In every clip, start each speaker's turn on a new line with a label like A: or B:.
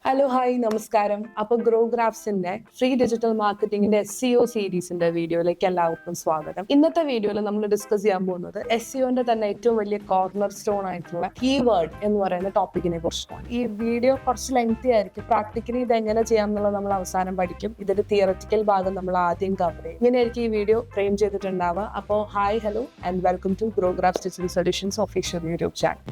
A: Hello hi നമസ്കാരം. അപ്പൊ grow ഗ്രാഫ്സിന്റെ free digital മാർക്കറ്റിംഗിന്റെ SEO സീരീസിന്റെ വീഡിയോയിലേക്ക് എല്ലാവർക്കും സ്വാഗതം. ഇന്നത്തെ വീഡിയോയിൽ നമ്മൾ ഡിസ്കസ് ചെയ്യാൻ പോകുന്നത് SEOന്റെ തന്നെ ഏറ്റവും വലിയ കോർണർ സ്റ്റോൺ ആയിട്ടുള്ള കീവേഡ് എന്ന് പറയുന്ന ടോപ്പിക്കിനെ കുറിച്ചാണ്. ഈ വീഡിയോ കുറച്ച് ലെങ്തി ആയിരിക്കും. പ്രാക്ടിക്കലി ഇത് എങ്ങനെ ചെയ്യാം എന്നുള്ളത് നമ്മൾ അവസാനം പഠിക്കും. ഇതിന്റെ തിയററ്റിക്കൽ ഭാഗം നമ്മൾ ആദ്യം കവർ ചെയ്യും. ഇങ്ങനെയായിരിക്കും ഈ വീഡിയോ ഫ്രെയിം ചെയ്തിട്ടുണ്ടാവുക. അപ്പോൾ hi hello and welcome to grow graphs digital solutions official YouTube channel.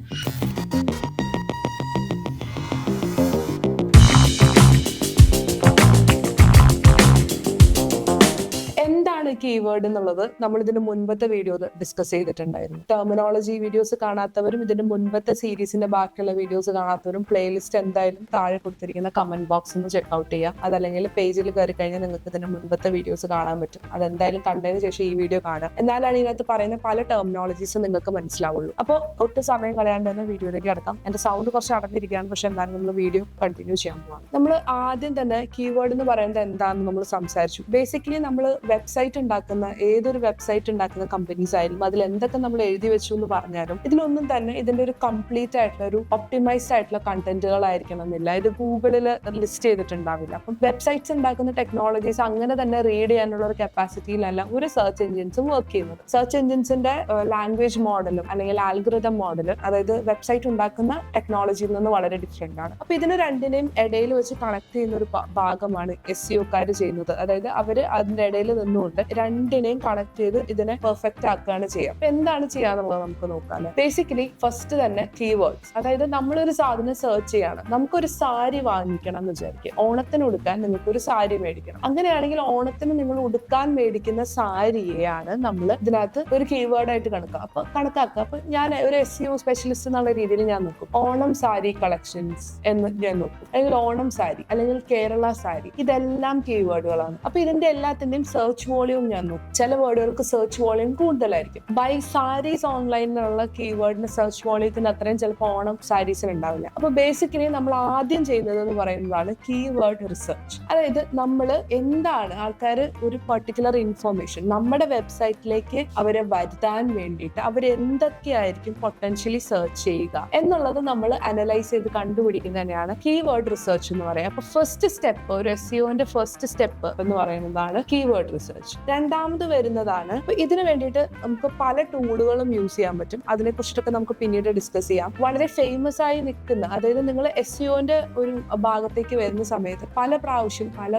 A: Keyword എന്നുള്ളത് നമ്മൾ ഇതിന്റെ മുൻപത്തെ വീഡിയോ ഡിസ്കസ് ചെയ്തിട്ടുണ്ടായിരുന്നു. ടെർമിനോളജി വീഡിയോസ് കാണാത്തവരും ഇതിന്റെ മുൻപത്തെ സീരീസിന്റെ ബാക്കിയുള്ള വീഡിയോസ് കാണാത്തവരും പ്ലേലിസ്റ്റ് എന്തായാലും താഴെ കൊടുത്തിരിക്കുന്ന കമന്റ് ബോക്സ് ഒന്ന് ചെക്ക്ഔട്ട് ചെയ്യാം. അതല്ലെങ്കിൽ പേജിൽ കയറി കഴിഞ്ഞാൽ നിങ്ങൾക്ക് ഇതിന്റെ മുൻപത്തെ വീഡിയോസ് കാണാൻ പറ്റും. അതെന്തായാലും കണ്ടതിന് ശേഷം ഈ വീഡിയോ കാണാം. എന്നാലാണ് ഇതിനകത്ത് പറയുന്ന പല ടെർമിനോളജീസും നിങ്ങൾക്ക് മനസ്സിലാവുള്ളൂ. അപ്പോൾ ഒട്ടും സമയം കളയാണ്ട് തന്നെ വീഡിയോയിലേക്ക് കിടക്കാം. എന്റെ സൗണ്ട് കുറച്ച് അടഞ്ഞിരിക്കുകയാണ്, പക്ഷെ എന്തായാലും നമ്മൾ വീഡിയോ കണ്ടിന്യൂ ചെയ്യാൻ പോകാം. നമ്മൾ ആദ്യം തന്നെ കീവേഡ് എന്ന് പറയുന്നത് എന്താണെന്ന് നമ്മൾ സംസാരിച്ചു. ബേസിക്കലി നമ്മൾ വെബ്സൈറ്റ് ഉണ്ടാക്കുന്ന ഏതൊരു വെബ്സൈറ്റ് ഉണ്ടാക്കുന്ന കമ്പനീസ് ആയാലും അതിൽ എന്തൊക്കെ നമ്മൾ എഴുതി വെച്ചു എന്ന് പറഞ്ഞാലും ഇതിലൊന്നും തന്നെ ഇതിന്റെ ഒരു കംപ്ലീറ്റ് ആയിട്ടുള്ള ഒരു ഒപ്റ്റിമൈസ്ഡ് ആയിട്ടുള്ള കണ്ടന്റുകളായിരിക്കണം എന്നില്ല. ഇത് ഗൂഗിളിൽ ലിസ്റ്റ് ചെയ്തിട്ടുണ്ടാവില്ല. അപ്പം വെബ്സൈറ്റ്സ് ഉണ്ടാക്കുന്ന ടെക്നോളജീസ് അങ്ങനെ തന്നെ റീഡ് ചെയ്യാനുള്ള ഒരു കപ്പാസിറ്റിയിലല്ല ഒരു സെർച്ച് എഞ്ചിൻസും വർക്ക് ചെയ്യുന്നത്. സെർച്ച് എഞ്ചിൻസിന്റെ ലാംഗ്വേജ് മോഡലും അല്ലെങ്കിൽ ആൽഗോരിതം മോഡലും അതായത് വെബ്സൈറ്റ് ഉണ്ടാക്കുന്ന ടെക്നോളജിയിൽ നിന്ന് വളരെ ഡിഫറെന്റ് ആണ്. അപ്പൊ ഇതിന് രണ്ടിനെയും ഇടയിൽ വെച്ച് കണക്ട് ചെയ്യുന്ന ഒരു ഭാഗമാണ് SEOക്കാർ ചെയ്യുന്നത്. അതായത് അവര് അതിന്റെ ഇടയിൽ നിന്നുകൊണ്ട് രണ്ടിനെയും കണക്ട് ചെയ്ത് ഇതിനെ പെർഫെക്റ്റ് ആക്കുകയാണ് ചെയ്യുക. അപ്പൊ എന്താണ് ചെയ്യാന്നുള്ളത് നമുക്ക് നോക്കാം. ബേസിക്കലി ഫസ്റ്റ് തന്നെ കീവേഡ്സ്. അതായത് നമ്മളൊരു സാധനം സെർച്ച് ചെയ്യാണ്. നമുക്കൊരു സാരി വാങ്ങിക്കണം എന്ന് വിചാരിക്കുക. ഓണത്തിന് ഉടുക്കാൻ നിങ്ങൾക്ക് ഒരു സാരി മേടിക്കണം. അങ്ങനെയാണെങ്കിൽ ഓണത്തിന് നിങ്ങൾ ഉടുക്കാൻ മേടിക്കുന്ന സാരിയെയാണ് നമ്മൾ ഇതിനകത്ത് ഒരു കീവേഡ് ആയിട്ട് കണക്കാക്കുക. അപ്പൊ ഞാൻ ഒരു SEO സ്പെഷ്യലിസ്റ്റ് എന്നുള്ള രീതിയിൽ ഞാൻ നോക്കും. ഓണം സാരി കളക്ഷൻസ് എന്ന് ഞാൻ നോക്കും, അല്ലെങ്കിൽ ഓണം സാരി, അല്ലെങ്കിൽ കേരള സാരി. ഇതെല്ലാം കീവേഡുകളാണ്. അപ്പൊ ഇതിന്റെ എല്ലാത്തിന്റെയും സെർച്ച് വോളിയം ഞാൻ നോക്കും. ചില വേർഡുകൾക്ക് സെർച്ച് വോളിയം കൂടുതലായിരിക്കും. ബൈ സാരീസ് ഓൺലൈൻ എന്നുള്ള കീവേഡിന് സെർച്ച് വോളിയത്തിന് അത്രയും ചിലപ്പോൾ ഓണം സാരീസിന് ഉണ്ടാവില്ല. അപ്പൊ ബേസിക്കലി നമ്മൾ ആദ്യം ചെയ്യുന്നത് എന്ന് പറയുന്നതാണ് കീവേഡ് റിസർച്ച്. അതായത് നമ്മൾ എന്താണ് ആൾക്കാർ ഒരു പർട്ടിക്കുലർ ഇൻഫർമേഷൻ നമ്മുടെ വെബ്സൈറ്റിലേക്ക് അവരെ വരുത്താൻ വേണ്ടിയിട്ട് അവരെന്തൊക്കെയായിരിക്കും പൊട്ടൻഷ്യലി സെർച്ച് ചെയ്യുക എന്നുള്ളത് നമ്മൾ അനലൈസ് ചെയ്ത് കണ്ടുപിടിക്കുന്നത് തന്നെയാണ് കീവേഡ് റിസർച്ച് എന്ന് പറയുക. അപ്പൊ ഫസ്റ്റ് സ്റ്റെപ്പ്, ഒരു SEOന്റെ ഫസ്റ്റ് സ്റ്റെപ്പ് എന്ന് പറയുന്നതാണ് കീവേഡ് റിസർച്ച്. രണ്ടാമത് വരുന്നതാണ്, ഇതിന് വേണ്ടിയിട്ട് നമുക്ക് പല ടൂളുകളും യൂസ് ചെയ്യാൻ പറ്റും. അതിനെ കുറിച്ചിട്ടൊക്കെ നമുക്ക് പിന്നീട് ഡിസ്കസ് ചെയ്യാം. വളരെ ഫേമസ് ആയി നിൽക്കുന്ന, അതായത് നിങ്ങൾ SEOന്റെ ഒരു ഭാഗത്തേക്ക് വരുന്ന സമയത്ത് പല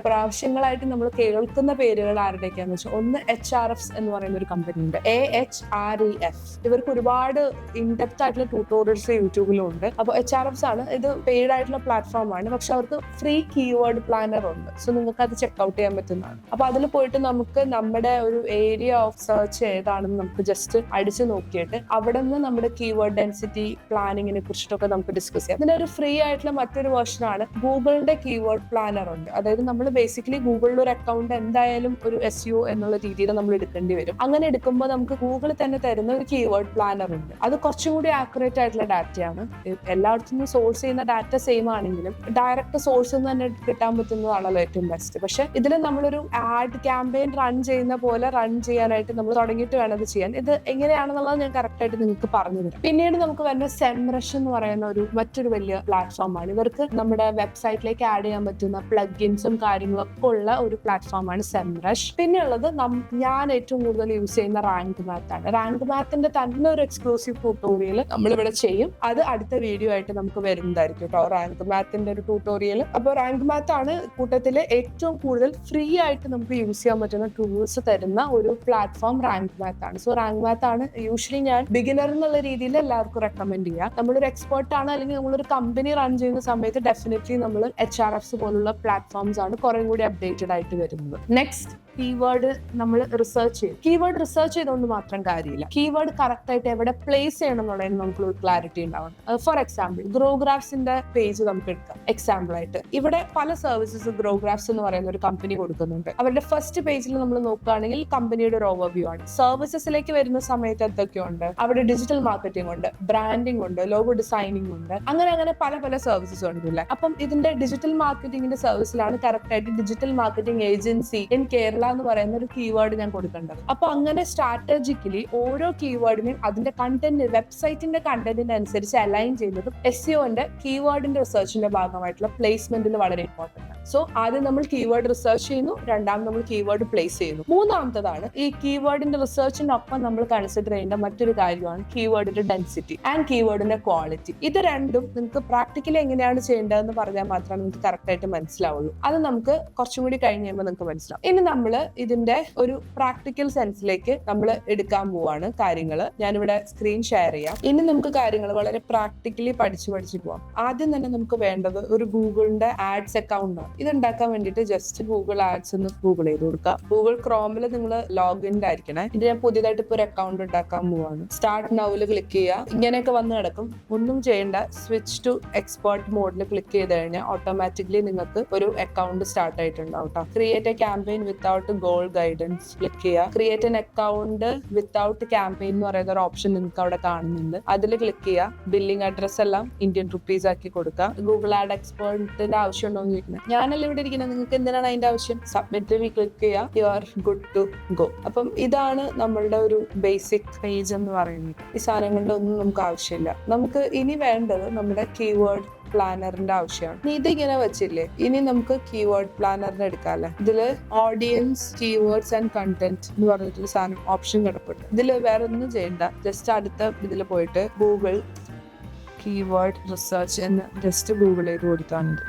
A: പ്രാവശ്യങ്ങളായിട്ട് നമ്മൾ കേൾക്കുന്ന പേരുകൾ ആരുടെയൊക്കെയാന്ന് വെച്ചാൽ, ഒന്ന് HRFs എന്ന് പറയുന്ന ഒരു കമ്പനി ഉണ്ട്, AHREF. ഇവർക്ക് ഒരുപാട് ഇൻഡെപ്ത് ആയിട്ടുള്ള ട്യൂട്ടോറിയൽസ് യൂട്യൂബിലും ഉണ്ട്. അപ്പോൾ HRFs ആണ്. ഇത് പെയ്ഡ് ആയിട്ടുള്ള പ്ലാറ്റ്ഫോം ആണ്, പക്ഷെ അവർക്ക് ഫ്രീ കീവേഡ് പ്ലാനർ ഉണ്ട്. സോ നിങ്ങൾക്ക് അത് ചെക്ക്ഔട്ട് ചെയ്യാൻ പറ്റുന്നതാണ്. അപ്പൊ അതിൽ പോയിട്ട് നമുക്ക് നമ്മുടെ ഒരു ഏരിയ ഓഫ് സെർച്ച് ഏതാണെന്ന് നമുക്ക് ജസ്റ്റ് അടിച്ചു നോക്കിയിട്ട് അവിടെ നിന്ന് നമ്മുടെ കീവേഡ് ഡെൻസിറ്റി പ്ലാനിങ്ങിനെ കുറിച്ചിട്ടൊക്കെ നമുക്ക് ഡിസ്കസ് ചെയ്യാം. ഇതിന്റെ ഒരു ഫ്രീ ആയിട്ടുള്ള മറ്റൊരു വേർഷനാണ് ഗൂഗിളിന്റെ കീവേഡ് പ്ലാനർ ഉണ്ട്. അതായത് നമ്മൾ ബേസിക്കലി ഗൂഗിളിൽ ഒരു അക്കൗണ്ട് എന്തായാലും ഒരു SEO എന്നുള്ള രീതിയിൽ നമ്മൾ എടുക്കേണ്ടി വരും. അങ്ങനെ എടുക്കുമ്പോൾ നമുക്ക് ഗൂഗിളിൽ തന്നെ തരുന്ന ഒരു കീവേഡ് പ്ലാനർ ഉണ്ട്. അത് കുറച്ചും കൂടി ആക്യുറേറ്റ് ആയിട്ടുള്ള ഡാറ്റയാണ്. എല്ലായിടത്തും സോഴ്സ് ചെയ്യുന്ന ഡാറ്റ സെയിം ആണെങ്കിലും ഡയറക്റ്റ് സോഴ്സിൽ നിന്ന് തന്നെ കിട്ടാൻ പറ്റുന്നതാണല്ലോ ഏറ്റവും ബെസ്റ്റ്. പക്ഷെ ഇതിൽ നമ്മളൊരു ആഡ് ക്യാമ്പയിൻ റൺ ചെയ്യുന്ന പോലെ റൺ ചെയ്യാനായിട്ട് നമ്മൾ തുടങ്ങിയിട്ട് വേണം ഇത് ചെയ്യാൻ. ഇത് എങ്ങനെയാണെന്നുള്ളത് ഞാൻ കറക്റ്റ് ആയിട്ട് നിങ്ങൾക്ക് പറഞ്ഞു തരാം. പിന്നീട് നമുക്ക് വരുന്ന SEMrush എന്ന് പറയുന്ന മറ്റൊരു വലിയ പ്ലാറ്റ്ഫോമാണ്. ഇവർക്ക് നമ്മുടെ വെബ്സൈറ്റിലേക്ക് ആഡ് ചെയ്യാൻ പറ്റുന്ന പ്ലഗിൻസും കാര്യങ്ങളും ഒക്കെ ഉള്ള ഒരു പ്ലാറ്റ്ഫോമാണ് SEMrush. പിന്നെ ഉള്ളത് ഞാൻ ഏറ്റവും കൂടുതൽ യൂസ് ചെയ്യുന്ന റാങ്ക് മാത്ത് ആണ്. റാങ്ക് മാത്തിന്റെ തന്നെ ഒരു എക്സ്ക്ലൂസീവ് ട്യൂട്ടോറിയൽ നമ്മളിവിടെ ചെയ്യും. അത് അടുത്ത വീഡിയോ ആയിട്ട് നമുക്ക് വരുന്നതായിരിക്കും കേട്ടോ, റാങ്ക് മാത്തിന്റെ ഒരു ട്യൂട്ടോറിയൽ. അപ്പോൾ റാങ്ക് മാത്ത് ആണ് കൂട്ടത്തില് ഏറ്റവും കൂടുതൽ ഫ്രീ ആയിട്ട് നമുക്ക് യൂസ് ചെയ്യാൻ പറ്റുന്ന ടൂൾസ് തരുന്ന ഒരു പ്ലാറ്റ്ഫോം റാങ്ക് മാത്ത് ആണ്. സോ റാങ്ക് മാത്ത് ആണ് യൂഷ്വലി ഞാൻ ബിഗിനർ എന്നുള്ള രീതിയിൽ എല്ലാവർക്കും റെക്കമെൻഡ് ചെയ്യാം. നമ്മളൊരു എക്സ്പേർട്ട് ആണ് അല്ലെങ്കിൽ നമ്മളൊരു കമ്പനി റൺ ചെയ്യുന്ന സമയത്ത് ഡെഫിനറ്റ്ലി നമ്മൾ HRFs പോലുള്ള പ്ലാറ്റ്ഫോംസ് ആണ് കുറെ കൂടി അപ്ഡേറ്റഡ് ആയിട്ട് വരുന്നത്. നെക്സ്റ്റ്, കീവേഡ് നമ്മൾ റിസർച്ച് ചെയ്യും. കീവേഡ് റിസർച്ച് ചെയ്തുകൊണ്ട് മാത്രം കാര്യമില്ല. കീവേഡ് കറക്റ്റ് ആയിട്ട് എവിടെ പ്ലേസ് ചെയ്യണം എന്നുള്ളതിന് നമുക്ക് ഒരു ക്ലാരിറ്റി ഉണ്ടാവണം. ഫോർ എക്സാമ്പിൾ, ഗ്രോഗ്രാഫ്സിന്റെ പേജ് നമുക്ക് എടുക്കാം എക്സാമ്പിൾ ആയിട്ട്. ഇവിടെ പല സർവീസസ് ഗ്രോഗ്രാഫ്സ് എന്ന് പറയുന്ന ഒരു കമ്പനി കൊടുക്കുന്നുണ്ട്. അവരുടെ ഫസ്റ്റ് പേജിൽ നമ്മൾ നോക്കുകയാണെങ്കിൽ കമ്പനിയുടെ ഒരു ഓവർവ്യൂ ആണ്. സർവീസസിലേക്ക് വരുന്ന സമയത്ത് എന്തൊക്കെയുണ്ട്, അവിടെ ഡിജിറ്റൽ മാർക്കറ്റിംഗ് ഉണ്ട്, ബ്രാൻഡിംഗ് ഉണ്ട്, ലോഗോ ഡിസൈനിങ് ഉണ്ട്, അങ്ങനെ പല സർവീസസ് ഉണ്ടല്ലേ. അപ്പം ഇതിന്റെ ഡിജിറ്റൽ മാർക്കറ്റിംഗിന്റെ സർവീസിലാണ് കറക്റ്റ് ആയിട്ട് digital marketing agency in Kerala എന്ന് പറയുന്ന ഒരു കീവേഡ് ഞാൻ കൊടുക്കേണ്ടത്. അപ്പൊ അങ്ങനെ സ്ട്രാറ്റജിക്കലി ഓരോ കീവേഡിനും അതിന്റെ കണ്ടന്റ്, വെബ്സൈറ്റിന്റെ കണ്ടന്റിനനുസരിച്ച് അലൈൻ ചെയ്യുന്നതും SEOന്റെ കീവേഡിന്റെ റിസർച്ചിന്റെ ഭാഗമായിട്ടുള്ള പ്ലേസ്മെന്റിൽ വളരെ ഇമ്പോർട്ടന്റ് ആണ്. സോ ആദ്യം നമ്മൾ കീവേഡ് റിസർച്ച് ചെയ്യുന്നു, രണ്ടാമത് നമ്മൾ കീവേഡ് പ്ലേസ് ചെയ്യുന്നു. മൂന്നാമത്തതാണ് ഈ കീവേഡിന്റെ റിസർച്ചിനൊപ്പം നമ്മൾ കൺസിഡർ ചെയ്യേണ്ട മറ്റൊരു കാര്യമാണ് കീവേഡിന്റെ ഡെൻസിറ്റി ആൻഡ് കീവേഡിന്റെ ക്വാളിറ്റി. ഇത് രണ്ടും നിങ്ങൾക്ക് പ്രാക്ടിക്കലി എങ്ങനെയാണ് ചെയ്യേണ്ടതെന്ന് പറഞ്ഞാൽ മാത്രമേ നിങ്ങൾക്ക് കറക്റ്റ് ആയിട്ട് മനസ്സിലാവുള്ളൂ. അത് നമുക്ക് കുറച്ചും കൂടി കഴിഞ്ഞ് കഴിയുമ്പോൾ നിങ്ങൾക്ക് മനസ്സിലാവും. ഇനി നമ്മൾ ഇതിന്റെ ഒരു പ്രാക്ടിക്കൽ സെൻസിലേക്ക് നമ്മൾ എടുക്കാൻ പോവാണ് കാര്യങ്ങൾ. ഞാനിവിടെ സ്ക്രീൻ ഷെയർ ചെയ്യാം. ഇനി നമുക്ക് കാര്യങ്ങൾ വളരെ പ്രാക്ടിക്കലി പഠിച്ചു പോവാം. ആദ്യം തന്നെ നമുക്ക് വേണ്ടത് ഒരു ഗൂഗിളിന്റെ ആഡ്സ് അക്കൗണ്ട് ആണ്. ഇത് ഉണ്ടാക്കാൻ വേണ്ടിയിട്ട് ജസ്റ്റ് ഗൂഗിൾ ആഡ്സ് എന്ന് ഗൂഗിൾ ചെയ്ത് കൊടുക്കുക. ഗൂഗിൾ ക്രോമിൽ നിങ്ങൾ ലോഗിൻ ആയിരിക്കണേ. ഇത് ഞാൻ പുതിയതായിട്ട് ഇപ്പോൾ ഒരു അക്കൗണ്ട് ഉണ്ടാക്കാൻ പോവാണ്. സ്റ്റാർട്ട് നൗവില് ക്ലിക്ക് ചെയ്യുക. ഇങ്ങനെയൊക്കെ വന്ന് കിടക്കും. ഒന്നും ചെയ്യേണ്ട, സ്വിച്ച് ടു എക്സ്പേർട്ട് മോഡിൽ ക്ലിക്ക് ചെയ്ത് കഴിഞ്ഞാൽ ഓട്ടോമാറ്റിക്കലി നിങ്ങൾക്ക് ഒരു അക്കൗണ്ട് സ്റ്റാർട്ട് ആയിട്ടുണ്ടാവും കേട്ടോ. Create a campaign without goal guidance click ചെയ്യുക. Create an account without campaign എന്ന് പറയുന്ന ഒരു ഓപ്ഷൻ നിങ്ങൾക്ക് അവിടെ കാണുന്നുണ്ട്. അതിൽ ക്ലിക്ക് ചെയ്യുക. ബില്ലിംഗ് അഡ്രസ് എല്ലാം ഇന്ത്യൻ റുപ്പീസ് ആക്കി കൊടുക്കുക. ഗൂഗിൾ ആഡ് എക്സ്പേർട്ടിന്റെ ആവശ്യമുണ്ടോ എന്ന് ചോദിക്കുന്നത്. ഞാനല്ല ഇവിടെ ഇരിക്കുന്നത്, നിങ്ങൾക്ക് എന്തിനാണ് അതിന്റെ ആവശ്യം? സബ്മിറ്റിൽ ക്ലിക്ക് ചെയ്യുക. You are good to go. അപ്പം ഇതാണ് നമ്മളുടെ ഒരു ബേസിക് പേജ് എന്ന് പറയുന്നത്. ഈ സാധനങ്ങളുടെ ഒന്നും നമുക്ക് ആവശ്യമില്ല. നമുക്ക് ഇനി വേണ്ടത് നമ്മുടെ കീവേഡ് പ്ലാനറിന്റെ ആവശ്യമാണ്. നീ ഇതിങ്ങനെ വെച്ചില്ലേ, ഇനി നമുക്ക് കീവേഡ് പ്ലാനറിന് എടുക്കാല്ലേ. ഇതില് ഓഡിയൻസ്, കീവേഡ്സ് ആൻഡ് കണ്ടന്റ് എന്ന് പറഞ്ഞിട്ടൊരു സാധനം ഓപ്ഷൻ കിടപ്പുണ്ട്. ഇതില് വേറെ ഒന്നും ചെയ്യണ്ട. ജസ്റ്റ് അടുത്ത ഇതിൽ പോയിട്ട് ഗൂഗിൾ കീവേഡ് റിസർച്ച് എന്ന് ജസ്റ്റ് ഗൂഗിൾ ചെയ്ത് കൊടുക്കാനുണ്ട്.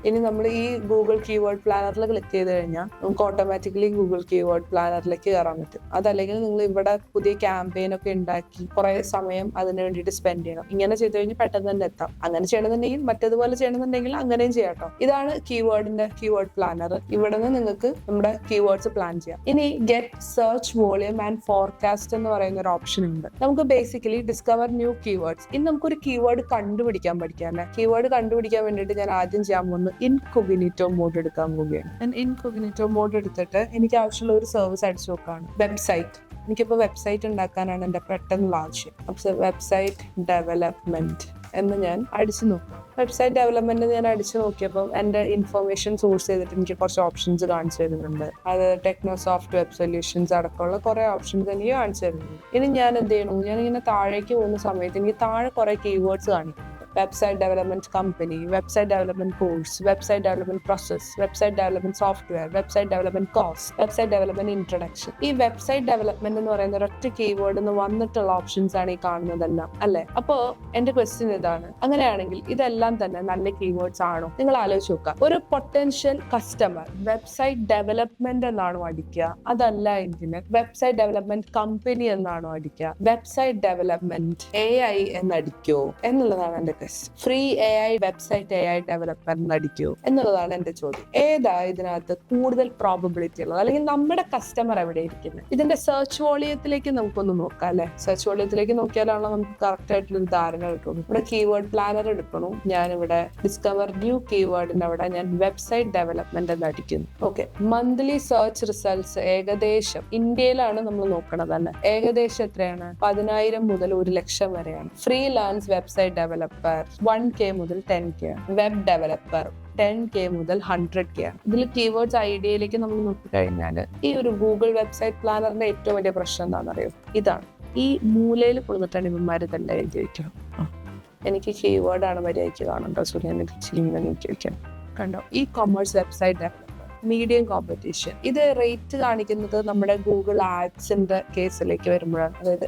A: ഇനി നമ്മൾ ഈ ഗൂഗിൾ കീവേഡ് പ്ലാനറിൽ ക്ലിക്ക് ചെയ്ത് കഴിഞ്ഞാൽ നമുക്ക് ഓട്ടോമാറ്റിക്കലി ഗൂഗിൾ കീവേഡ് പ്ലാനറിലേക്ക് കയറാൻ പറ്റും. അതല്ലെങ്കിൽ നിങ്ങൾ ഇവിടെ പുതിയ ക്യാമ്പയിൻ ഒക്കെ ഉണ്ടാക്കി കുറെ സമയം അതിന് വേണ്ടിയിട്ട് സ്പെൻഡ് ചെയ്യണം. ഇങ്ങനെ ചെയ്ത് കഴിഞ്ഞാൽ പെട്ടെന്ന് തന്നെ എത്താം. അങ്ങനെ ചെയ്യണമെന്നുണ്ടെങ്കിൽ മറ്റേതുപോലെ ചെയ്യണമെന്നുണ്ടെങ്കിൽ അങ്ങനെയും ചെയ്യാം കേട്ടോ. ഇതാണ് കീവേഡിന്റെ കീവേഡ് പ്ലാനർ. ഇവിടെ നിന്ന് നിങ്ങൾക്ക് നമ്മുടെ കീവേഡ്സ് പ്ലാൻ ചെയ്യാം. ഇനി get search volume and forecast എന്ന് പറയുന്ന ഒരു ഓപ്ഷൻ ഉണ്ട്. നമുക്ക് ബേസിക്കലി ഡിസ്കവർ ന്യൂ കീവേഡ്സ്. ഇനി നമുക്കൊരു കീവേഡ് കണ്ടുപിടിക്കാൻ പഠിക്കാം. കീവേഡ് കണ്ടുപിടിക്കാൻ വേണ്ടിയിട്ട് ഞാൻ ആദ്യം ചെയ്യാൻ പോകുന്നത് ഇൻകോഗ്നിറ്റോ മോഡ് എടുക്കാൻ പോവുകയാണ്. ഞാൻ ഇൻകോഗ്നിറ്റോ മോഡ് എടുത്തിട്ട് എനിക്ക് ആവശ്യമുള്ള ഒരു സർവീസ് അടിച്ചു നോക്കാണ്. വെബ്സൈറ്റ്. എനിക്കിപ്പോൾ വെബ്സൈറ്റ് ഉണ്ടാക്കാനാണ് എൻ്റെ പെട്ടെന്നുള്ള ആവശ്യം. അപ്പോൾ വെബ്സൈറ്റ് ഡെവലപ്മെന്റ് എന്ന് ഞാൻ അടിച്ചു നോക്കും. വെബ്സൈറ്റ് ഡെവലപ്മെന്റ് ഞാൻ അടിച്ചു നോക്കിയപ്പോൾ എൻ്റെ ഇൻഫർമേഷൻ സോഴ്സ് ചെയ്തിട്ട് എനിക്ക് കുറച്ച് ഓപ്ഷൻസ് കാണിച്ചു തരുന്നുണ്ട്. അത് ടെക്നോസോഫ്റ്റ് വെബ് സൊല്യൂഷൻസ് അടക്കമുള്ള കുറെ ഓപ്ഷൻസ് എനിക്ക് കാണിച്ചു തരുന്നുണ്ട്. ഇനി ഞാൻ എന്ത് ചെയ്യണം, ഞാനിങ്ങനെ താഴേക്ക് പോകുന്ന സമയത്ത് എനിക്ക് താഴെ കുറെ കീവേഡ്സ് കാണിക്കും. Website development company, website development course, website development process, website development software, website development cost, website development introduction. ഈ വെബ്സൈറ്റ് ഡെവലപ്മെന്റ് എന്ന് പറയുന്ന ഒരൊറ്റ കീവേഡ് എന്ന് വന്നിട്ടുള്ള ഓപ്ഷൻസ് ആണ് ഈ കാണുന്നതെല്ലാം, അല്ലെ? അപ്പോ എന്റെ ക്വസ്റ്റ്യൻ ഇതാണ്, അങ്ങനെയാണെങ്കിൽ ഇതെല്ലാം തന്നെ നല്ല കീവേഡ്സ് ആണോ? നിങ്ങൾ ആലോചിച്ച് നോക്കുക. ഒരു പൊട്ടൻഷ്യൽ കസ്റ്റമർ വെബ്സൈറ്റ് ഡെവലപ്മെന്റ് എന്നാണോ അടിക്കുക? അതല്ല എങ്കിൽ വെബ്സൈറ്റ് ഡെവലപ്മെന്റ് കമ്പനി എന്നാണോ അടിക്കുക? വെബ്സൈറ്റ് ഡെവലപ്മെന്റ് AI എന്നടിക്കോ എന്നുള്ളതാണ് എന്റെ question. Free AI website AI developer എന്നടിക്കോ എന്നുള്ളതാണ് എന്റെ ചോദ്യം. ഏതാ ഇതിനകത്ത് കൂടുതൽ പ്രോബബിലിറ്റി ഉള്ളത്? അല്ലെങ്കിൽ നമ്മുടെ കസ്റ്റമർ എവിടെ ഇരിക്കുന്നത്? ഇതിന്റെ സെർച്ച് വോളിയത്തിലേക്ക് നമുക്കൊന്ന് നോക്കാം അല്ലെ. സെർച്ച് വോളിയത്തിലേക്ക് നോക്കിയാലാണല്ലോ നമുക്ക് കറക്റ്റ് ആയിട്ടുള്ള ഒരു ധാരണ കിട്ടുള്ളൂ. ഇവിടെ കീവേഡ് പ്ലാനർ എടുക്കണം. ഞാനിവിടെ ഡിസ്കവർ ന്യൂ കീവേഡിന്റെ അവിടെ ഞാൻ വെബ്സൈറ്റ് ഡെവലപ്മെന്റ് എന്ന് അടിക്കുന്നു. ഓക്കെ, മന്ത്ലി സെർച്ച് റിസൾട്ട്സ് ഏകദേശം ഇന്ത്യയിലാണ് നമ്മൾ നോക്കണത് അല്ലെ. ഏകദേശം എത്രയാണ്? 10,000 മുതൽ 1,00,000 വരെയാണ്. ഫ്രീലാൻസ് വെബ്സൈറ്റ് ഡെവലപ്പർ 1K മുതൽ 10K ആണ്. വെബ് ഡെവലപ്പർ 10K മുതൽ 100K ആണ്. ഇതിൽ കീവേഡ്സ് ഐഡിയയിലേക്ക് നമ്മൾ നോക്കിക്കഴിഞ്ഞാൽ ഈ ഒരു ഗൂഗിൾ വെബ്സൈറ്റ് പ്ലാനറിന്റെ ഏറ്റവും വലിയ പ്രശ്നം എന്താണെന്നറിയോ? ഇതാണ്. ഈ മൂലയിൽ കൊടുത്തിട്ടാണ് ഇവന്മാർ തന്നെ എഴുതി വയ്ക്കണം. എനിക്ക് കീവേഡാണ് മര്യാദയ്ക്ക് കാണണ്ടോ? സുഖം നീക്കി വയ്ക്കണം. കണ്ടോ, ഈ commerce website developer, medium competition. ഇത് റേറ്റ് കാണിക്കുന്നത് നമ്മുടെ ഗൂഗിൾ ആഡ്സിന്റെ കേസിലേക്ക് വരുമ്പോഴാണ്. അതായത്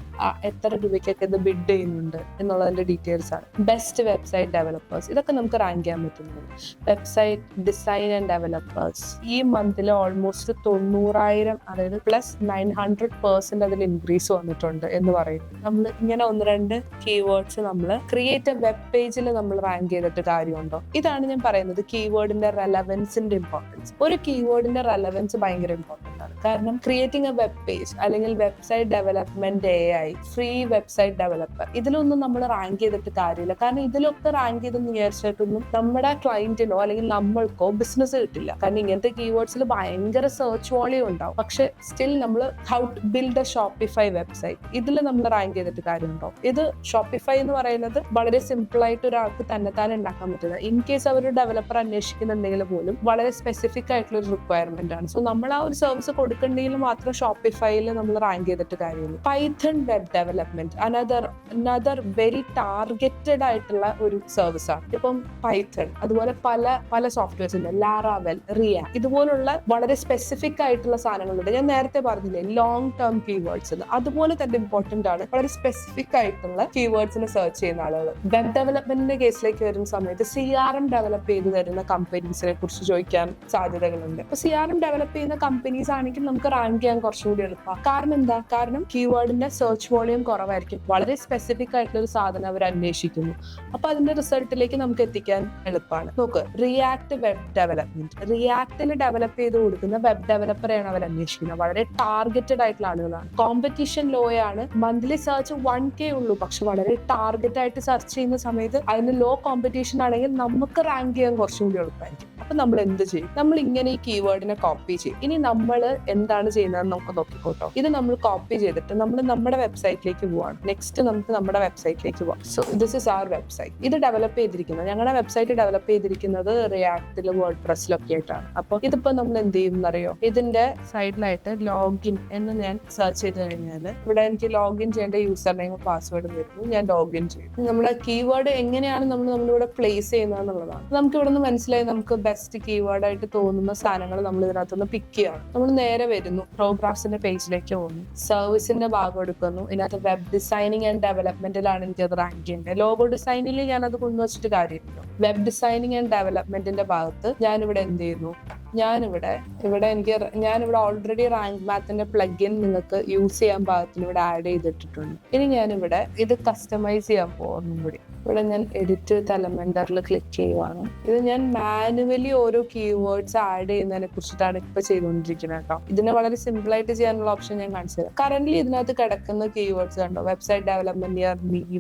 A: എത്ര രൂപയ്ക്കൊക്കെ ഇത് ബിഡ് ചെയ്യുന്നുണ്ട് എന്നുള്ളതിന്റെ ഡീറ്റെയിൽസ് ആണ്. ബെസ്റ്റ് വെബ്സൈറ്റ് ഡെവലപ്പേഴ്സ്, ഇതൊക്കെ നമുക്ക് റാങ്ക് ചെയ്യാൻ പറ്റുന്നുണ്ട്. വെബ്സൈറ്റ് ഡിസൈൻ ആൻഡ് ഡെവലപ്പേഴ്സ് ഈ മന്തിൽ ഓൾമോസ്റ്റ് 90,000, അതായത് പ്ലസ് 900% അതിൽ ഇൻക്രീസ് വന്നിട്ടുണ്ട് എന്ന് പറയുന്നു. നമ്മൾ ഇങ്ങനെ 1-2 കീവേഡ്സ് നമ്മൾ ക്രിയേറ്റ് വെബ് പേജിൽ നമ്മൾ റാങ്ക് ചെയ്തിട്ട് കാര്യമുണ്ടോ? ഇതാണ് ഞാൻ പറയുന്നത് കീവേഡിന്റെ റെലവൻസിന്റെ ഇമ്പോർട്ടൻസ്. ഒരു കീവേഡിന്റെ റെലവൻസ് ഭയങ്കര ഇമ്പോർട്ടന്റ് ആണ്. കാരണം ക്രിയേറ്റിംഗ് എ വെബ് പേജ് അല്ലെങ്കിൽ website development AI, free website developer, ഇതിലൊന്നും നമ്മൾ റാങ്ക് ചെയ്തിട്ട് കാര്യമില്ല. കാരണം ഇതിലൊക്കെ റാങ്ക് ചെയ്തെന്ന് വിചാരിച്ചിട്ടൊന്നും നമ്മുടെ ക്ലയന്റിനോ അല്ലെങ്കിൽ നമ്മൾക്കോ ബിസിനസ് കിട്ടില്ല. കാരണം ഇങ്ങനത്തെ കീവേഡ്സിൽ ഭയങ്കര സെർച്ച് വോളിയം ഉണ്ടാവും. പക്ഷെ സ്റ്റിൽ നമ്മൾ how to build a Shopify website, ഇതിൽ നമ്മൾ റാങ്ക് ചെയ്തിട്ട് കാര്യമുണ്ടോ? ഇത് ഷോപ്പിഫൈ എന്ന് പറയുന്നത് വളരെ സിമ്പിൾ ആയിട്ട് ഒരാൾക്ക് തന്നെത്താൻ ഉണ്ടാക്കാൻ പറ്റുന്നത്. ഇൻ കേസ് അവർ ഡെവലപ്പർ അന്വേഷിക്കുന്നുണ്ടെങ്കിൽ പോലും വളരെ സ്പെസിഫിക് ആയിട്ടുള്ള ഒരു റിക്വയർമെന്റ് ആണ്. സോ നമ്മൾ ആ ഒരു സർവീസ് കൊടുക്കണമെങ്കിൽ മാത്രം ഷോപ്പിഫൈയിൽ നമ്മൾ റാങ്ക് ചെയ്തിട്ട് കാര്യമുള്ളൂ. Python web development another very targeted ആയിട്ടുള്ള ഒരു സർവീസ് ആണ്. ഇപ്പം പൈത്തൺ, അതുപോലെ പല സോഫ്റ്റ്വെയർസ് ഉണ്ട്, ലാറാവെൽ, റിയാക്ട്, ഇതുപോലുള്ള വളരെ സ്പെസിഫിക് ആയിട്ടുള്ള സാധനങ്ങളുണ്ട്. ഞാൻ നേരത്തെ പറഞ്ഞില്ലേ ലോങ് ടേം കീവേഡ്സ്, അതുപോലെ തന്നെ ഇമ്പോർട്ടന്റ് ആണ് വളരെ സ്പെസിഫിക് ആയിട്ടുള്ള കീവേഡ്സിനെ സെർച്ച് ചെയ്യുന്ന ആളുകൾ. വെബ് ഡെവലപ്മെന്റിന്റെ കേസിലേക്ക് വരുന്ന സമയത്ത് CRM ഡെവലപ്പ് ചെയ്ത് തരുന്ന കമ്പനീസിനെ കുറിച്ച് ചോദിക്കാൻ സാധ്യതകളുണ്ട്. അപ്പൊ CRM ഡെവലപ്പ് ചെയ്യുന്ന കമ്പനീസ് ആണെങ്കിൽ നമുക്ക് റാങ്ക് ചെയ്യാൻ കുറച്ചുകൂടി എളുപ്പമാണ്. കാരണം എന്താ? കാരണം കീവേഡിന്റെ സെർച്ച് വോളിയം കുറവായിരിക്കും, വളരെ സ്പെസിഫിക് ആയിട്ടുള്ള ഒരു സാധനം അവർ അന്വേഷിക്കുന്നു. അപ്പൊ അതിന്റെ റിസൾട്ടിലേക്ക് നമുക്ക് എത്തിക്കാൻ എളുപ്പമാണ്. നോക്ക്, റിയാക്ട് വെബ് ഡെവലപ്മെന്റ്, റിയാക്ടിന് ഡെവലപ്പ് ചെയ്ത് കൊടുക്കുന്ന വെബ് ഡെവലപ്പറെയാണ് അവർ അന്വേഷിക്കുന്നത്. വളരെ ടാർഗറ്റഡ് ആയിട്ടുള്ള ആളുകളാണ്. കോമ്പറ്റീഷൻ ലോ ആണ്, മന്ത്ലി സെർച്ച് 1K ഉള്ളൂ. പക്ഷെ വളരെ ടാർഗറ്റ് ആയിട്ട് സെർച്ച് ചെയ്യുന്ന സമയത്ത് അതിന് ലോ കോമ്പറ്റീഷൻ ആണെങ്കിൽ നമുക്ക് റാങ്ക് ചെയ്യാൻ കുറച്ചും കൂടി എളുപ്പമായിരിക്കും. അപ്പൊ നമ്മൾ എന്ത് ചെയ്യും? നമ്മൾ ഇങ്ങനെ ഈ കീവേഡിനെ കോപ്പി ചെയ്യും. ഇനി നമ്മൾ എന്താണ് ചെയ്യുന്നതെന്ന് നമുക്ക് നോക്കിക്കോട്ടോ. ഇത് നമ്മൾ കോപ്പി ചെയ്തിട്ട് നമ്മൾ നമ്മുടെ വെബ്സൈറ്റിലേക്ക് പോവാണ്. നെക്സ്റ്റ് നമുക്ക് നമ്മുടെ വെബ്സൈറ്റിലേക്ക് പോവാം. So this is our website. ഇത് ഡെവലപ്പ് ചെയ്തിരിക്കുന്നത്, ഞങ്ങളുടെ വെബ്സൈറ്റ് ഡെവലപ്പ് ചെയ്തിരിക്കുന്നത് റിയാക്ടിലും വേർഡ്പ്രസ്സിലൊക്കെ ആയിട്ടാണ്. അപ്പൊ ഇതിപ്പോ നമ്മൾ എന്ത് ചെയ്യും എന്നറിയോ? ഇതിന്റെ സൈഡിലായിട്ട് ലോഗിൻ എന്ന് ഞാൻ സെർച്ച് ചെയ്ത് കഴിഞ്ഞാൽ ഇവിടെ എനിക്ക് ലോഗിൻ ചെയ്യേണ്ട യൂസർ നെയിം പാസ്വേഡും വരുന്നു. ഞാൻ ലോഗിൻ ചെയ്യും. നമ്മുടെ കീവേഡ് എങ്ങനെയാണ് നമ്മളിവിടെ പ്ലേസ് ചെയ്യുന്നത് എന്നുള്ളതാണ്. നമുക്ക് ഇവിടെ നിന്ന് മനസ്സിലായി നമുക്ക് ബെസ്റ്റ് കീവേഡ് ആയിട്ട് തോന്നുന്ന സാധനങ്ങൾ നമ്മൾ ഇതിനകത്തുനിന്ന് പിക്ക് ചെയ്യണം. നമ്മൾ നേരെ വരുന്നു, പ്രോഗ്രാംസിന്റെ പേജിലേക്ക് പോകുന്നു, സർവീസിന്റെ ഭാഗം എടുക്കുന്നു. ഇതിനകത്ത് വെബ് ഡിസൈനിങ് ആൻഡ് ഡെവലപ്മെന്റിലാണ് എനിക്ക് അത് റാങ്ക് ചെയ്യേണ്ടത്. ലോഗോ ഡിസൈനിൽ ഞാൻ അത് കൊണ്ടുവച്ചിട്ട് കാര്യമില്ല. വെബ് ഡിസൈനിങ് ആൻഡ് ഡെവലപ്മെന്റിന്റെ ഭാഗത്ത് ഞാനിവിടെ എന്ത് ചെയ്യുന്നു? ഞാനിവിടെ ഓൾറെഡി റാങ്ക് മാത്തിന്റെ പ്ലഗിൻ നിങ്ങൾക്ക് യൂസ് ചെയ്യാൻ പാകത്തിന് ഇവിടെ ആഡ് ചെയ്തിട്ടുണ്ട്. ഇനി ഞാനിവിടെ ഇത് കസ്റ്റമൈസ് ചെയ്യാൻ പോകുന്നു കൂടി. ഇവിടെ ഞാൻ എഡിറ്റ് എലമെന്ററിൽ ക്ലിക്ക് ചെയ്യുവാണ്. ഇത് ഞാൻ മാനുവലി ഓരോ കീവേഡ്സ് ആഡ് ചെയ്യുന്നതിനെ കുറിച്ചിട്ടാണ് ഇപ്പൊ ചെയ്തുകൊണ്ടിരിക്കുന്നത് കേട്ടോ. ഇതിനെ വളരെ സിമ്പിൾ ആയിട്ട് ചെയ്യാനുള്ള ഓപ്ഷൻ ഞാൻ കാണിച്ചു തരാം. കറന്റ് ഇതിനകത്ത് കിടക്കുന്ന കീവേഡ്സ് കണ്ടോ? Website development,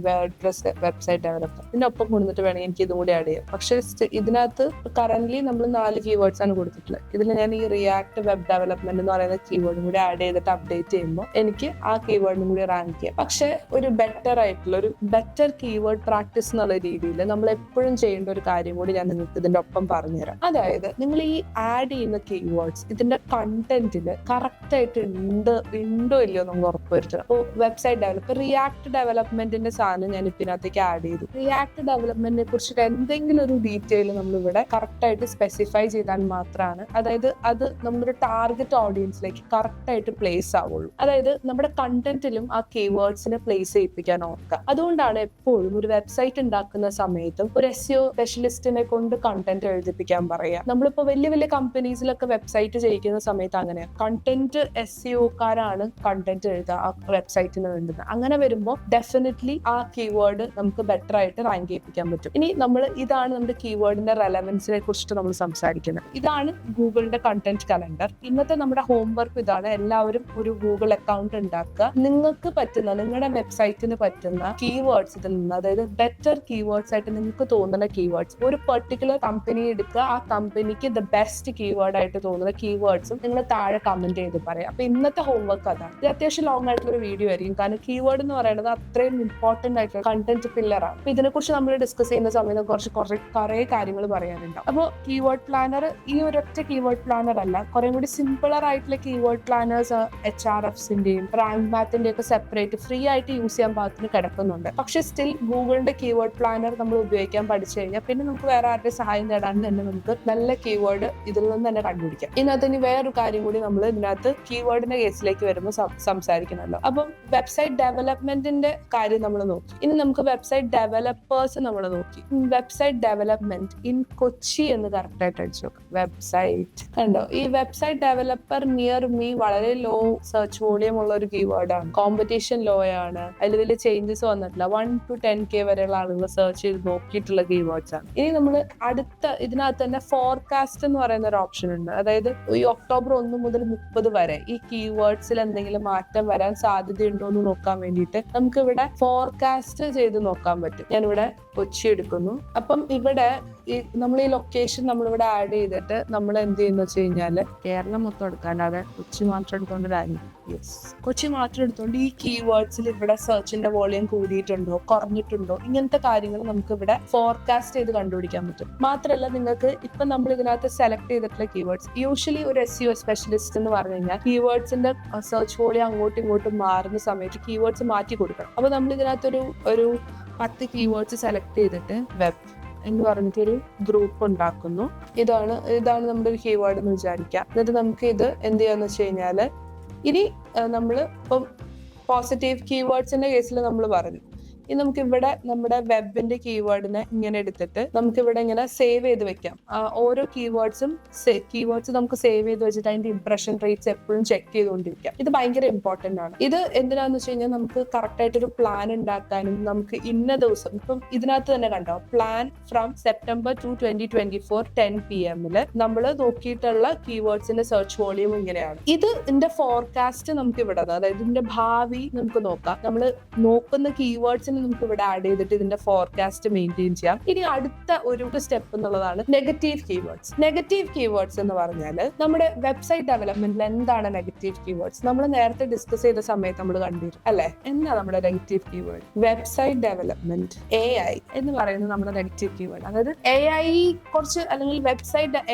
A: WordPress website development, ഇതിനൊപ്പം കൊണ്ടിട്ട് വേണമെങ്കിൽ എനിക്ക് ഇതും കൂടി ആഡ് ചെയ്യാം. പക്ഷെ ഇതിനകത്ത് കറന്റ്ലി നമ്മൾ 4 കീവേഡ്സ് ആണ് കൊടുത്തിട്ടുള്ളത്. ഇതിൽ ഞാൻ ഈ റിയാക്ട് വെബ് ഡെവലപ്മെന്റ് എന്ന് പറയുന്ന കീവേഡും കൂടി ആഡ് ചെയ്തിട്ട് അപ്ഡേറ്റ് ചെയ്യുമ്പോൾ എനിക്ക് ആ കീവേഡിനും കൂടി റാങ്ക് ചെയ്യാം. പക്ഷെ ഒരു ബെറ്റർ കീവേഡ് പ്രാക്ടീസ് എന്നുള്ള രീതിയിൽ നമ്മൾ എപ്പോഴും ചെയ്യേണ്ട ഒരു കാര്യം കൂടി ഞാൻ നിങ്ങൾക്ക് ഇതിന്റെ ഒപ്പം പറഞ്ഞുതരാം. അതായത് നിങ്ങൾ ഈ ആഡ് ചെയ്യുന്ന കീവേഡ്സ് ഇതിന്റെ കണ്ടന്റില് കറക്റ്റ് ആയിട്ട് ഉണ്ടോ ഇല്ലയോ നമ്മൾ ഉറപ്പുവരുത്തണം. അപ്പോൾ വെബ്സൈറ്റ് ഡെവലപ്പ് റിയാക്ട് ഡെവലപ്മെന്റിന്റെ സാധനം ഞാൻ ഇതിനകത്തേക്ക് ആഡ് ചെയ്തു. റിയാക്ട് ഡെവലപ്മെന്റിനെ കുറിച്ചിട്ട് എന്തെങ്കിലും ഒരു ഡീറ്റെയിൽ നമ്മൾ ഇവിടെ കറക്റ്റ് ആയിട്ട് സ്പെസിഫൈ ചെയ്താൽ മാത്രമാണ്, അതായത് അത് നമ്മുടെ ടാർഗറ്റ് ഓഡിയൻസിലേക്ക് കറക്റ്റ് ആയിട്ട് പ്ലേസ് ആവുള്ളൂ. അതായത് നമ്മുടെ കണ്ടന്റിലും ആ കീവേഡ്സിനെ പ്ലേസ് ചെയ്യിപ്പിക്കാൻ ഓർക്കുക. അതുകൊണ്ടാണ് എപ്പോഴും ഒരു വെബ്സൈറ്റ് ഉണ്ടാക്കുന്ന സമയത്തും ഒരു SEO സ്പെഷ്യലിസ്റ്റിനെ കൊണ്ട് കണ്ടന്റ് എഴുതിപ്പിക്കാൻ പറയുക. നമ്മളിപ്പോ വലിയ കമ്പനീസിലൊക്കെ വെബ്സൈറ്റ് ചെയ്യിക്കുന്ന സമയത്ത് അങ്ങനെയാണ്, കണ്ടന്റ് SEOക്കാരാണ് കണ്ടന്റ് എഴുതുക ആ വെബ്സൈറ്റിന് വേണ്ടുന്നത്. അങ്ങനെ വരുമ്പോൾ ഡെഫിനറ്റ്ലി ആ കീവേഡ് നമുക്ക് ബെറ്റർ ആയിട്ട് റാങ്ക് ചെയ്യിപ്പിക്കാൻ പറ്റും. ഇനി ഇതാണ് നമ്മുടെ കീവേഡിന്റെ റെലവൻസിനെ കുറിച്ചിട്ട് നമ്മൾ സംസാരിക്കുന്നത്. ഇതാണ് ഗൂഗിളിന്റെ കണ്ടന്റ് കലണ്ടർ. ഇന്നത്തെ നമ്മുടെ ഹോംവർക്ക് ഇതാണ്. എല്ലാവരും ഒരു ഗൂഗിൾ അക്കൗണ്ട് ഉണ്ടാക്കുക. നിങ്ങൾക്ക് പറ്റുന്ന, നിങ്ങളുടെ വെബ്സൈറ്റിന് പറ്റുന്ന കീവേഡ്സ് ഇതിൽ നിന്ന്, അതായത് ബെറ്റർ കീവേഡ്സ് ആയിട്ട് നിങ്ങൾക്ക് തോന്നുന്ന കീവേഡ്സ്, ഒരു പെർട്ടിക്കുലർ കമ്പനി എടുക്കുക, ആ കമ്പനിക്ക് ദ ബെസ്റ്റ് കീവേഡ് ആയിട്ട് തോന്നുന്ന കീവേഡ്സും നിങ്ങൾ താഴെ കമന്റ് ചെയ്ത് പറയാം. അപ്പൊ ഇന്നത്തെ ഹോംവർക്ക് അതാണ്. ഇത് അത്യാവശ്യം ലോങ് ആയിട്ടുള്ള ഒരു വീഡിയോ ആയിരിക്കും, കാരണം കീവേഡ് എന്ന് പറയുന്നത് അത്രയും ഇമ്പോർട്ടന്റ് ആയിട്ടുള്ള കണ്ടന്റ് പില്ലറാണ്. അപ്പൊ ഇതിനെക്കുറിച്ച് നമ്മൾ ഡിസ്കസ് ചെയ്യുന്ന സമയത്ത് കുറെ കാര്യങ്ങൾ പറയാനുണ്ടാവും. അപ്പോൾ കീവേഡ് പ്ലാനർ ഈ ഒരൊറ്റ കീവേഡ് പ്ലാനർ അല്ല, കുറെ കൂടി സിമ്പിളർ ആയിട്ടുള്ള കീവേഡ് പ്ലാനേഴ്സ് HRFസിന്റെയും റാങ്ക് മാത്തിന്റെയും ഒക്കെ സെപ്പറേറ്റ് ഫ്രീ ആയിട്ട് യൂസ് ചെയ്യാൻ പാകത്തിന് കിടക്കുന്നുണ്ട്. പക്ഷെ സ്റ്റിൽ ഗൂഗിളിന്റെ കീവേഡ് പ്ലാനർ നമ്മൾ ഉപയോഗിക്കാൻ പഠിച്ചു കഴിഞ്ഞാൽ പിന്നെ നമുക്ക് വേറെ ആരുടെ സഹായം നേടാണ്ട് തന്നെ നമുക്ക് നല്ല കീവേഡ് ഇതിൽ നിന്ന് തന്നെ കണ്ടുപിടിക്കാം. ഇതിനകത്ത് ഇനി വേറൊരു കാര്യം കൂടി നമ്മൾ ഇതിനകത്ത് കീവേഡിന്റെ കേസിലേക്ക് വരുമ്പോൾ സംസാരിക്കണമല്ലോ. അപ്പം വെബ്സൈറ്റ് ഡെവലപ്മെന്റിന്റെ കാര്യം നമ്മൾ നോക്കി. ഇനി നമുക്ക് വെബ്സൈറ്റ് ഡെവലപ്പേഴ്സ് നമ്മൾ നോക്കി. വെബ്സൈറ്റ് ഡെവലപ്മെന്റ് ഇൻ കൊച്ചി എന്ന് കറക്റ്റ് ആയിട്ട് അടിച്ചു നോക്കാം. വെബ്സൈറ്റ് വെബ്സൈറ്റ് കണ്ടോ, ഈ വെബ്സൈറ്റ് ഡെവലപ്പർ നിയർ മീ വളരെ ലോ സെർച്ച് വോളിയം ഉള്ള ഒരു കീവേഡ് ആണ്. കോമ്പറ്റീഷൻ ലോ ആണ്. അതിൽ വലിയ ചേഞ്ചസ് വന്നിട്ടില്ല. 1 to 10K വരെയുള്ള ആളുകൾ സെർച്ച് ചെയ്ത് നോക്കിയിട്ടുള്ള കീവേഡ്സ് ആണ്. ഇനി നമ്മൾ അടുത്ത ഇതിനകത്ത് തന്നെ ഫോർകാസ്റ്റ് എന്ന് പറയുന്ന ഒരു ഓപ്ഷൻ ഉണ്ട്. അതായത് ഈ ഒക്ടോബർ 1 മുതൽ 30 വരെ ഈ കീവേഡ്സിൽ എന്തെങ്കിലും മാറ്റം വരാൻ സാധ്യതയുണ്ടോ എന്ന് നോക്കാൻ വേണ്ടിയിട്ട് നമുക്ക് ഇവിടെ ഫോർകാസ്റ്റ് ചെയ്ത് നോക്കാൻ പറ്റും. ഞാനിവിടെ കൊച്ചി എടുക്കുന്നു. അപ്പം ഇവിടെ നമ്മൾ ഈ ലൊക്കേഷൻ നമ്മളിവിടെ ആഡ് ചെയ്തിട്ട് നമ്മൾ എന്ത് ചെയ്യുന്ന വെച്ച് കഴിഞ്ഞാല് കേരളം മൊത്തം എടുക്കാണ്ട് കൊച്ചി മാത്രം എടുത്തോണ്ട് കൊച്ചി മാത്രം എടുത്തോണ്ട് ഈ കീവേഡ്സിൽ ഇവിടെ സെർച്ചിന്റെ വോളിയം കൂടിയിട്ടുണ്ടോ കുറഞ്ഞിട്ടുണ്ടോ ഇങ്ങനത്തെ കാര്യങ്ങൾ നമുക്ക് ഇവിടെ ഫോർകാസ്റ്റ് ചെയ്ത് കണ്ടുപിടിക്കാൻ പറ്റും. മാത്രമല്ല നിങ്ങൾക്ക് ഇപ്പൊ നമ്മൾ ഇതിനകത്ത് സെലക്ട് ചെയ്തിട്ടുള്ള കീവേഡ്സ് യൂഷ്വലി ഒരു SEO സ്പെഷ്യലിസ്റ്റ് എന്ന് പറഞ്ഞു കഴിഞ്ഞാൽ കീവേഡ്സിന്റെ സെർച്ച് വോളിയം അങ്ങോട്ടും ഇങ്ങോട്ടും മാറുന്ന സമയത്ത് കീവേഡ്സ് മാറ്റി കൊടുക്കണം. അപ്പൊ നമ്മൾ ഇതിനകത്തൊരു 10 കീവേഡ്സ് സെലക്ട് ചെയ്തിട്ട് വെബ് എന്ന് പറഞ്ഞിട്ടൊരു ഗ്രൂപ്പ് ഉണ്ടാക്കുന്നു. ഇതാണ് നമ്മുടെ ഒരു കീവേഡ് എന്ന് വിചാരിക്കാം. എന്നിട്ട് നമുക്ക് ഇത് എന്ത് ചെയ്യാന്ന് വെച്ച് കഴിഞ്ഞാല് ഇനി നമ്മൾ ഇപ്പം പോസിറ്റീവ് കീവേഡ്സിന്റെ കേസിൽ നമ്മൾ പറഞ്ഞു. ഇനി നമുക്ക് ഇവിടെ നമ്മുടെ വെബിന്റെ കീവേഡിനെ ഇങ്ങനെ എടുത്തിട്ട് നമുക്ക് ഇവിടെ ഇങ്ങനെ സേവ് ചെയ്ത് വെക്കാം. ഓരോ കീവേഡ്സ് നമുക്ക് സേവ് ചെയ്ത് വെച്ചിട്ട് അതിന്റെ ഇംപ്രഷൻ റേറ്റ്സ് എപ്പോഴും ചെക്ക് ചെയ്തുകൊണ്ടിരിക്കാം. ഇത് ഭയങ്കര ഇമ്പോർട്ടന്റ് ആണ്. ഇത് എന്തിനാന്ന് വെച്ച് കഴിഞ്ഞാൽ നമുക്ക് കറക്റ്റ് ആയിട്ടൊരു പ്ലാൻ ഉണ്ടാക്കാനും നമുക്ക് ഇന്ന ദിവസം ഇപ്പം ഇതിനകത്ത് തന്നെ കണ്ടോ പ്ലാൻ ഫ്രം സെപ്റ്റംബർ 2024 10 PM നമ്മൾ നോക്കിയിട്ടുള്ള കീവേഡ്സിന്റെ സെർച്ച് വോളിയം ഇങ്ങനെയാണ്. ഇതിന്റെ ഫോർകാസ്റ്റ് നമുക്ക് ഇവിടെ, അതായത് ഇതിന്റെ ഭാവി നമുക്ക് നോക്കാം. നമ്മൾ നോക്കുന്ന കീവേഡ്സിന് നമുക്ക് ഇവിടെ ആഡ് ചെയ്തിട്ട് ഇതിന്റെ ഫോർകാസ്റ്റ് മെയിൻറ്റെയിൻ ചെയ്യാം. ഇനി അടുത്ത ഒരു സ്റ്റെപ്പ് എന്നുള്ളതാണ് നെഗറ്റീവ് കീവേഡ്സ്. നെഗറ്റീവ് കീവേഡ്സ് എന്ന് പറഞ്ഞാൽ നമ്മുടെ വെബ്സൈറ്റ് ഡെവലപ്മെന്റിൽ എന്താണ് നെഗറ്റീവ് കീവേഡ്സ്? നമ്മൾ നേരത്തെ ഡിസ്കസ് ചെയ്ത സമയത്ത് നമ്മൾ കണ്ടിരുന്നു അല്ലെ, എന്താ നമ്മുടെ negative keyword? Website development AI എന്ന് പറയുന്നത് നമ്മുടെ നെഗറ്റീവ് കീവേഡ്. അതായത് AI കുറച്ച് അല്ലെങ്കിൽ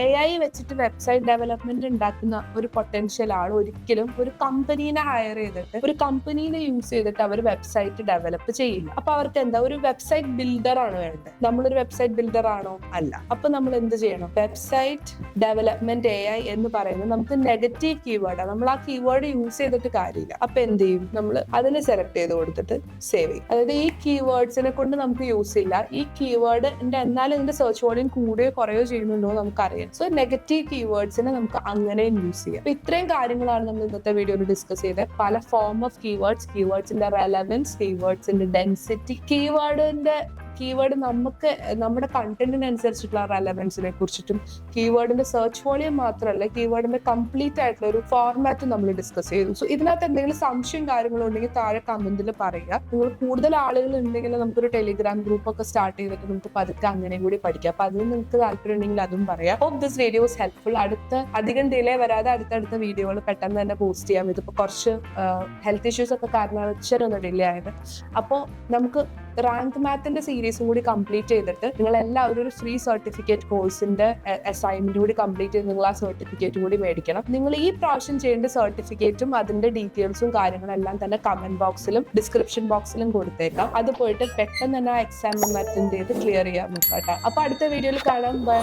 A: AI വെച്ചിട്ട് വെബ്സൈറ്റ് ഡെവലപ്മെന്റ് ഉണ്ടാക്കുന്ന ഒരു പൊട്ടൻഷ്യൽ ആണ് ഒരിക്കലും ഒരു കമ്പനീനെ ഹയർ ചെയ്തിട്ട് ഒരു കമ്പനീനെ യൂസ് ചെയ്തിട്ട് അവർ വെബ്സൈറ്റ് ഡെവലപ്പ് ചെയ്യില്ല. അപ്പൊ അവർക്ക് എന്താ, ഒരു വെബ്സൈറ്റ് ബിൽഡർ ആണ് വേണ്ടത്. നമ്മളൊരു വെബ്സൈറ്റ് ബിൽഡർ ആണോ? അല്ല. അപ്പൊ നമ്മൾ എന്ത് ചെയ്യണം? വെബ്സൈറ്റ് ഡെവലപ്മെന്റ് AI എന്ന് പറയുന്നത് നമുക്ക് നെഗറ്റീവ് കീവേഡാണ്. നമ്മൾ ആ കീവേഡ് യൂസ് ചെയ്തിട്ട് കാര്യമില്ല. അപ്പൊ എന്ത് ചെയ്യും? നമ്മൾ അതിനെ സെലക്ട് ചെയ്ത് കൊടുത്തിട്ട് സേവ് ചെയ്യും. അതായത് ഈ കീവേഡ്സിനെ കൊണ്ട് നമുക്ക് യൂസ് ഇല്ല. ഈ കീവേഡ് എന്നാലും ഇതിന്റെ സെർച്ച് വോളിയം കൂടുകയോ കുറയോ ചെയ്യുന്നുണ്ടോ നമുക്കറിയാം. സോ നെഗറ്റീവ് കീവേഡ്സിനെ നമുക്ക് അങ്ങനെയും യൂസ് ചെയ്യാം. അപ്പൊ ഇത്രയും കാര്യങ്ങളാണ് നമ്മൾ ഇന്നത്തെ വീഡിയോയിൽ ഡിസ്കസ് ചെയ്തത്. പല ഫോം ഓഫ് കീവേഡ്സിന്റെ റെലവൻസ്, കീവേഡ്സിന്റെ ഡെൻസിറ്റി, കീവേഡ് നമുക്ക് നമ്മുടെ കണ്ടന്റിനനുസരിച്ചിട്ടുള്ള റെലവൻസിനെ കുറിച്ചിട്ടും കീവേഡിന്റെ സെർച്ച് വോളിയം മാത്രമല്ല കീവേഡിന്റെ കംപ്ലീറ്റ് ആയിട്ടുള്ള ഒരു ഫോർമാറ്റ് നമ്മൾ ഡിസ്കസ് ചെയ്തു. സോ ഇതിനകത്ത് എന്തെങ്കിലും സംശയം കാര്യങ്ങളും ഉണ്ടെങ്കിൽ താഴെ കമന്റിൽ പറയുക. നിങ്ങൾ കൂടുതൽ ആളുകൾ ഉണ്ടെങ്കിൽ നമുക്കൊരു ടെലിഗ്രാം ഗ്രൂപ്പ് ഒക്കെ സ്റ്റാർട്ട് ചെയ്തിട്ട് നമുക്ക് പതുക്കെ അങ്ങനെ കൂടി പഠിക്കാം. അപ്പൊ അതിന് നിങ്ങൾക്ക് താല്പര്യം ഉണ്ടെങ്കിൽ അതും പറയാം. Hope this video was helpful. അധികം ഡിലേ വരാതെ അടുത്തടുത്ത വീഡിയോകൾ പെട്ടെന്ന് തന്നെ പോസ്റ്റ് ചെയ്യാം. ഇതിപ്പോ കുറച്ച് ഹെൽത്ത് ഇഷ്യൂസ് ഒക്കെ കാരണമാണ് ഇച്ചിരി ഡിലേ ആയത്. അപ്പോൾ നമുക്ക് റാങ്ക് മാത്തിന്റെ സീരീസും കൂടി കംപ്ലീറ്റ് ചെയ്തിട്ട് നിങ്ങൾ എല്ലാവരും ഒരു ഫ്രീ സർട്ടിഫിക്കറ്റ് കോഴ്സിന്റെ അസൈൻമെന്റ് കൂടി കംപ്ലീറ്റ് ചെയ്ത് നിങ്ങൾ ആ സർട്ടിഫിക്കറ്റും കൂടി മേടിക്കണം. നിങ്ങൾ ഈ പ്രാവശ്യം ചെയ്യേണ്ട സർട്ടിഫിക്കറ്റും അതിന്റെ ഡീറ്റെയിൽസും കാര്യങ്ങളും എല്ലാം തന്നെ കമന്റ് ബോക്സിലും ഡിസ്ക്രിപ്ഷൻ ബോക്സിലും കൊടുത്തേക്കാം. അത് പോയിട്ട് പെട്ടെന്ന് തന്നെ ആ എക്സാം അറ്റൻഡ് ചെയ്ത് ക്ലിയർ ചെയ്യാൻ നോക്കാം. അപ്പൊ അടുത്ത വീഡിയോയിൽ കാണാം. ബൈ.